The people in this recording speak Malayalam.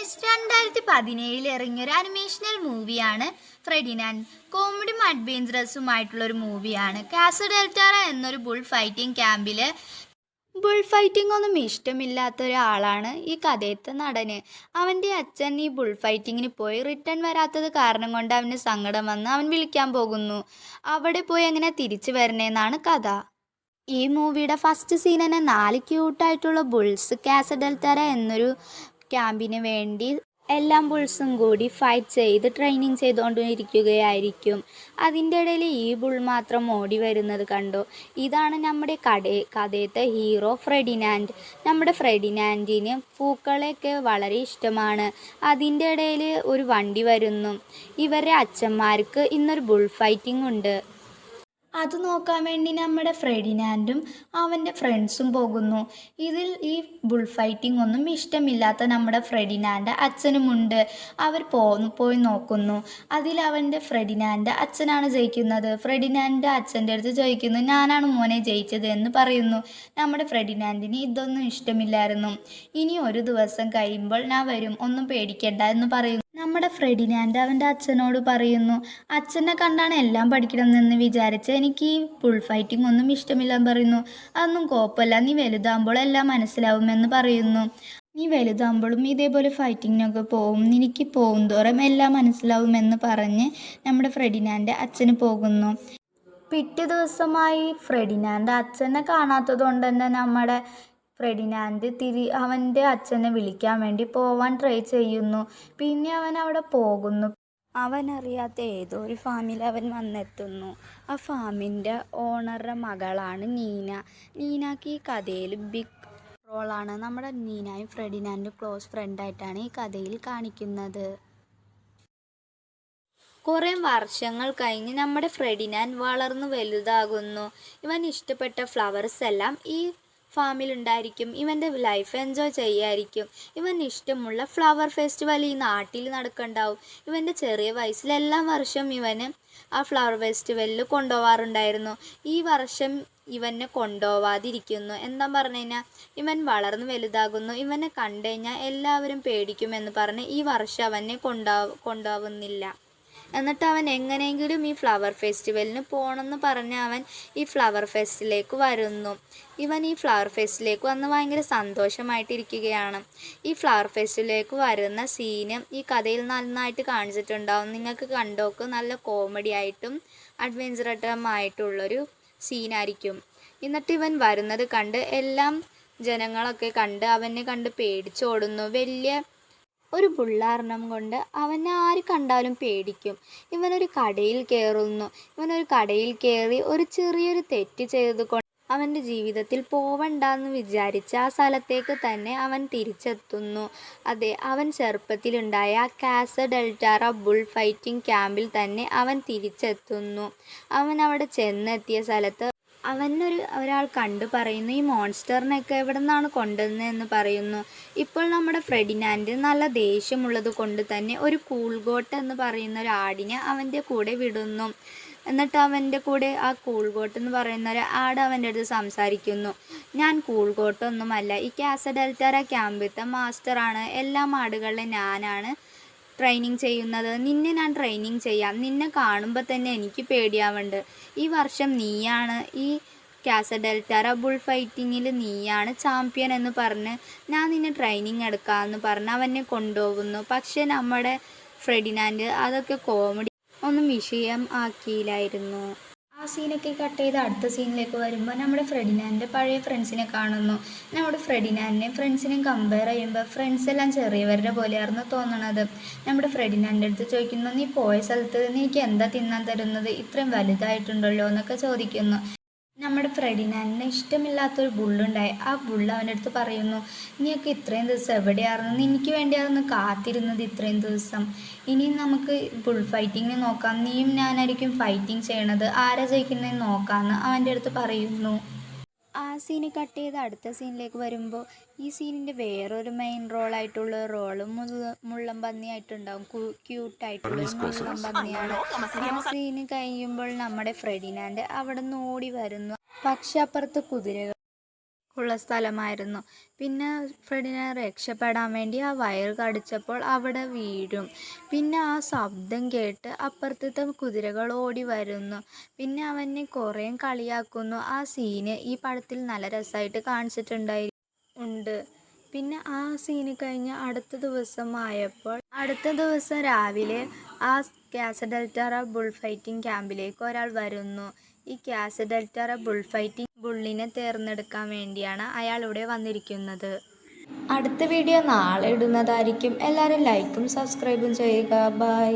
ഗൈസ് 2017 ഇറങ്ങിയ ഒരു അനിമേഷണൽ മൂവിയാണ് ഫ്രെഡിനാൻഡ്. കോമഡിയും അഡ്വെഞ്ചറസുമായിട്ടുള്ള ഒരു മൂവിയാണ്. കാസ ഡെൽറ്റാറ എന്നൊരു ബുൾ ഫൈറ്റിംഗ് ക്യാമ്പിൽ ബുൾ ഫൈറ്റിംഗ് ഒന്നും ഇഷ്ടമില്ലാത്ത ഒരാളാണ് ഈ കഥയത്തെ നടന്. അവൻ്റെ അച്ഛൻ ഈ ബുൾ ഫൈറ്റിങ്ങിന് പോയി റിട്ടേൺ വരാത്തത് കാരണം കൊണ്ട് അവന് സങ്കടം വന്ന് അവൻ വിളിക്കാൻ പോകുന്നു. അവിടെ പോയി എങ്ങനെ തിരിച്ചു വരണേന്നാണ് കഥ. ഈ മൂവിയുടെ ഫസ്റ്റ് സീൻ തന്നെ 4 ക്യൂട്ടായിട്ടുള്ള ബുൾസ് കാസ ഡെൽറ്റാറ എന്നൊരു ക്യാമ്പിന് വേണ്ടി എല്ലാം ബുൾസും കൂടി ഫൈറ്റ് ചെയ്ത് ട്രെയിനിങ് ചെയ്തുകൊണ്ടിരിക്കുകയായിരിക്കും. അതിൻ്റെ ഇടയിൽ ഈ ബുൾ മാത്രം ഓടി വരുന്നത് കണ്ടോ. ഇതാണ് നമ്മുടെ കഥയത്തെ ഹീറോ ഫ്രെഡിനാൻഡ്. നമ്മുടെ ഫ്രെഡിനാൻഡിന് പൂക്കളെയൊക്കെ വളരെ ഇഷ്ടമാണ്. അതിൻ്റെ ഇടയിൽ ഒരു വണ്ടി വരുന്നു. ഇവരുടെ അച്ഛന്മാർക്ക് ഇന്നൊരു ബുൾ ഫൈറ്റിംഗ് ഉണ്ട്. അത് നോക്കാൻ വേണ്ടി നമ്മുടെ ഫ്രെഡിനാൻഡും അവൻ്റെ ഫ്രണ്ട്സും പോകുന്നു. ഇതിൽ ഈ ബുൾ ഫൈറ്റിംഗ് ഒന്നും ഇഷ്ടമില്ലാത്ത നമ്മുടെ ഫ്രെഡിനാൻഡ് അച്ഛനുമുണ്ട്. അവർ പോയി നോക്കുന്നു. അതിൽ അവൻ്റെ ഫ്രെഡിനാൻഡ് അച്ഛനാണ് ജയിക്കുന്നത്. ഫ്രെഡിനാൻഡ് അച്ഛൻ്റെ അടുത്ത് ചോദിക്കുന്നു, ഞാനാണ് മോനെ ജയിച്ചത് എന്ന് പറയുന്നു. നമ്മുടെ ഫ്രെഡിനാൻഡിന് ഇതൊന്നും ഇഷ്ടമില്ലായിരുന്നു. ഇനി ഒരു ദിവസം കഴിയുമ്പോൾ ഞാൻ വരും, ഒന്നും പേടിക്കണ്ട എന്ന് പറയുന്നു. നമ്മുടെ ഫ്രെഡിനാൻഡ് അവൻ്റെ അച്ഛനോട് പറയുന്നു, അച്ഛനെ കണ്ടാണ് എല്ലാം പഠിക്കണമെന്ന് വിചാരിച്ച് എനിക്ക് ഈ ബുൾ ഫൈറ്റിംഗ് ഒന്നും ഇഷ്ടമില്ലെന്ന് പറയുന്നു. അതൊന്നും കുഴപ്പമില്ല, നീ വലുതാകുമ്പോൾ എല്ലാം മനസ്സിലാവുമെന്ന് പറയുന്നു. നീ വലുതാകുമ്പോഴും ഇതേപോലെ ഫൈറ്റിങ്ങിനൊക്കെ പോവും, എനിക്ക് പോകും തോറും എല്ലാം മനസ്സിലാവുമെന്ന് പറഞ്ഞ് നമ്മുടെ ഫ്രെഡിനാൻഡ് അച്ഛന് പോകുന്നു. പിറ്റേ ദിവസമായി ഫ്രെഡിനാൻഡ് അച്ഛനെ കാണാത്തത് കൊണ്ട് തന്നെ നമ്മുടെ ഫ്രെഡിനാൻഡ് അവൻ്റെ അച്ഛനെ വിളിക്കാൻ വേണ്ടി പോവാൻ ട്രൈ ചെയ്യുന്നു. പിന്നെ അവൻ അവിടെ പോകുന്നു. അവനറിയാത്ത ഏതോ ഒരു ഫാമിൽ അവൻ വന്നെത്തുന്നു. ആ ഫാമിൻ്റെ ഓണറുടെ മകളാണ് നീന. നീനക്ക് ഈ കഥയിൽ ബിഗ് റോളാണ്. നമ്മുടെ നീനയും ഫ്രെഡിനാൻഡും ക്ലോസ് ഫ്രണ്ടായിട്ടാണ് ഈ കഥയിൽ കാണിക്കുന്നത്. കുറേ വർഷങ്ങൾ കഴിഞ്ഞ് നമ്മുടെ ഫ്രെഡിനാൻഡ് വളർന്നു വലുതാകുന്നു. ഇവൻ ഇഷ്ടപ്പെട്ട ഫ്ലവേഴ്സ് എല്ലാം ഈ ഫാമിലുണ്ടായിരിക്കും. ഇവൻ്റെ ലൈഫ് എൻജോയ് ചെയ്യായിരിക്കും. ഇവൻ ഇഷ്ടമുള്ള ഫ്ലവർ ഫെസ്റ്റിവൽ ഈ നാട്ടിൽ നടക്കണ്ടാവും. ഇവൻ്റെ ചെറിയ വയസ്സിൽ എല്ലാ വർഷവും ഇവന് ആ ഫ്ലവർ ഫെസ്റ്റിവലിൽ കൊണ്ടുപോകാറുണ്ടായിരുന്നു. ഈ വർഷം ഇവനെ കൊണ്ടുപോവാതിരിക്കുന്നു. എന്താ പറഞ്ഞു കഴിഞ്ഞാൽ ഇവൻ വളർന്നു വലുതാകുന്നു. ഇവനെ കണ്ടു കഴിഞ്ഞാൽ എല്ലാവരും പേടിക്കുമെന്ന് പറഞ്ഞ് ഈ വർഷം അവനെ കൊണ്ടുപോകുന്നില്ല. എന്നിട്ട് അവൻ എങ്ങനെയെങ്കിലും ഈ ഫ്ലവർ ഫെസ്റ്റിവലിന് പോകണമെന്ന് പറഞ്ഞ് അവൻ ഈ ഫ്ലവർ ഫെസ്റ്റിലേക്ക് വരുന്നു. ഇവൻ ഈ ഫ്ലവർ ഫെസ്റ്റിലേക്ക് വന്ന് ഭയങ്കര സന്തോഷമായിട്ടിരിക്കുകയാണ്. ഈ ഫ്ലവർ ഫെസ്റ്റിലേക്ക് വരുന്ന സീന് ഈ കഥയിൽ നന്നായിട്ട് കാണിച്ചിട്ടുണ്ടാവും. നിങ്ങൾക്ക് കണ്ടോക്ക്, നല്ല കോമഡി ആയിട്ടും അഡ്വെഞ്ചറായിട്ടുള്ളൊരു സീനായിരിക്കും. എന്നിട്ട് ഇവൻ വരുന്നത് കണ്ട് എല്ലാം ജനങ്ങളൊക്കെ കണ്ട് അവനെ കണ്ട് പേടിച്ചോടുന്നു. വലിയ ഒരു ബുള്ളാർണം കൊണ്ട് അവനെ ആര് കണ്ടാലും പേടിക്കും. ഇവനൊരു കടയിൽ കയറുന്നു. ഇവനൊരു കടയിൽ കയറി ഒരു ചെറിയൊരു തെറ്റ് ചെയ്തുകൊണ്ട് അവൻ്റെ ജീവിതത്തിൽ പോവണ്ടെന്ന് വിചാരിച്ച് ആ സ്ഥലത്തേക്ക് തന്നെ അവൻ തിരിച്ചെത്തുന്നു. അതെ, അവൻ ചെറുപ്പത്തിലുണ്ടായ കാസ ഡെൽറ്റാറ ബുൾ ഫൈറ്റിംഗ് ക്യാമ്പിൽ തന്നെ അവൻ തിരിച്ചെത്തുന്നു. അവൻ അവിടെ ചെന്നെത്തിയ സ്ഥലത്ത് ഒരാൾ കണ്ടു പറയുന്നു, ഈ മോൺസ്റ്ററിനൊക്കെ എവിടെ നിന്നാണ് കൊണ്ടുവന്നതെന്ന് പറയുന്നു. ഇപ്പോൾ നമ്മുടെ ഫ്രെഡിനാൻഡ് നല്ല ദേഷ്യമുള്ളത് കൊണ്ട് തന്നെ ഒരു കൂൾഗോട്ട് എന്ന് പറയുന്ന ഒരു ആടിനെ അവൻ്റെ കൂടെ വിടുന്നു. എന്നിട്ട് അവൻ്റെ കൂടെ ആ കൂൾഗോട്ട് എന്ന് പറയുന്ന ഒരു ആട് അവൻ്റെ അടുത്ത് സംസാരിക്കുന്നു, ഞാൻ കൂൾഗോട്ടൊന്നുമല്ല, ഈ കാസ ഡെൽറ്റാറ ക്യാമ്പിലത്തെ മാസ്റ്ററാണ്. എല്ലാ ആടുകളെ ഞാനാണ് ട്രെയിനിങ് ചെയ്യുന്നത്. നിന്നെ ഞാൻ ട്രെയിനിങ് ചെയ്യാം. നിന്നെ കാണുമ്പോൾ തന്നെ എനിക്ക് പേടിയാവുന്നുണ്ട്. ഈ വർഷം നീയാണ് ഈ കാസ ഡെൽറ്റാറ ബുൾ ഫൈറ്റിങ്ങിൽ നീയാണ് ചാമ്പ്യൻ എന്ന് പറഞ്ഞ് ഞാൻ നിന്നെ ട്രെയിനിങ് എടുക്കാമെന്ന് പറഞ്ഞ് അവനെ കൊണ്ടുപോകുന്നു. പക്ഷേ നമ്മുടെ ഫ്രെഡിനാൻഡ് അതൊക്കെ കോമഡി ഒന്നും വിഷയം ആക്കിയില്ലായിരുന്നു. ആ സീനൊക്കെ കട്ട് ചെയ്ത് അടുത്ത സീനിലേക്ക് വരുമ്പോൾ നമ്മുടെ ഫ്രെഡിനാൻഡ് പഴയ ഫ്രണ്ട്സിനെ കാണുന്നു. നമ്മുടെ ഫ്രെഡിനാൻഡിനെയും ഫ്രണ്ട്സിനെയും കമ്പയർ ചെയ്യുമ്പോൾ ഫ്രണ്ട്സ് എല്ലാം ചെറിയവരുടെ പോലെയായിരുന്നു തോന്നണത്. നമ്മുടെ ഫ്രെഡിനാൻഡിൻ്റെ അടുത്ത് ചോദിക്കുന്നു, നീ പോയ സ്ഥലത്ത് എനിക്ക് എന്താ തിന്നാൻ തരുന്നത്, ഇത്രയും വലുതായിട്ടുണ്ടല്ലോ എന്നൊക്കെ ചോദിക്കുന്നു. നമ്മുടെ ഫ്രെഡിനാൻഡിന് ഇഷ്ടമില്ലാത്തൊരു ബുള്ളുണ്ടായി. ആ ബുള്ള് അവൻ്റെ അടുത്ത് പറയുന്നു, നീയൊക്കെ ഇത്രയും ദിവസം എവിടെയായിരുന്നു, എനിക്ക് വേണ്ടിയായിരുന്നു കാത്തിരുന്നത് ഇത്രയും ദിവസം. ഇനി നമുക്ക് ബുൾ ഫൈറ്റിങ്ങിന് നോക്കാം, നീയും ഞാനായിരിക്കും ഫൈറ്റിംഗ് ചെയ്യണത്, ആരാ ജയിക്കുന്നതെന്ന് നോക്കാമെന്ന് അവൻ്റെ അടുത്ത് പറയുന്നു. ആ സീന് കട്ട് ചെയ്ത് അടുത്ത സീനിലേക്ക് വരുമ്പോൾ ഈ സീനിൻ്റെ വേറൊരു മെയിൻ റോളായിട്ടുള്ള റോളും മുള്ളംപന്നിയായിട്ടുണ്ടാവും. ക്യൂട്ടായിട്ടുള്ള മുള്ളംപന്നിയാണ്. ആ സീന് കഴിയുമ്പോൾ നമ്മുടെ ഫ്രെഡിനാൻഡ് അവിടെ നിന്ന് ഓടി വരുന്നു. പക്ഷെ അപ്പുറത്ത് കുതിരകൾ ഉള്ള സ്ഥലമായിരുന്നു. പിന്നെ ഫ്രെഡിനെ രക്ഷപ്പെടാൻ വേണ്ടി ആ വയർ കടിച്ചപ്പോൾ അവിടെ വീഴും. പിന്നെ ആ ശബ്ദം കേട്ട് അപ്പുറത്തെ കുതിരകൾ ഓടി വരുന്നു. പിന്നെ അവനെ കുറേ കളിയാക്കുന്നു. ആ സീന് ഈ പടത്തിൽ നല്ല രസമായിട്ട് ഉണ്ട്. പിന്നെ ആ സീന് കഴിഞ്ഞ് അടുത്ത ദിവസം രാവിലെ ആ കാസ ഡെൽറ്റാറ ബുൾ ഫൈറ്റിംഗ് ക്യാമ്പിലേക്ക് ഒരാൾ വരുന്നു. ഈ കാസ ഡെൽറ്റാറ ബുൾ ഫൈറ്റിംഗ് ബുള്ളിനെ തിരഞ്ഞെടുക്കാൻ വേണ്ടിയാണ് അയാൾ ഇവിടെ വന്നിരിക്കുന്നത്. അടുത്ത വീഡിയോ നാളെ ഇടുന്നതായിരിക്കും. എല്ലാവരും ലൈക്കും സബ്സ്ക്രൈബും ചെയ്യുക. ബൈ.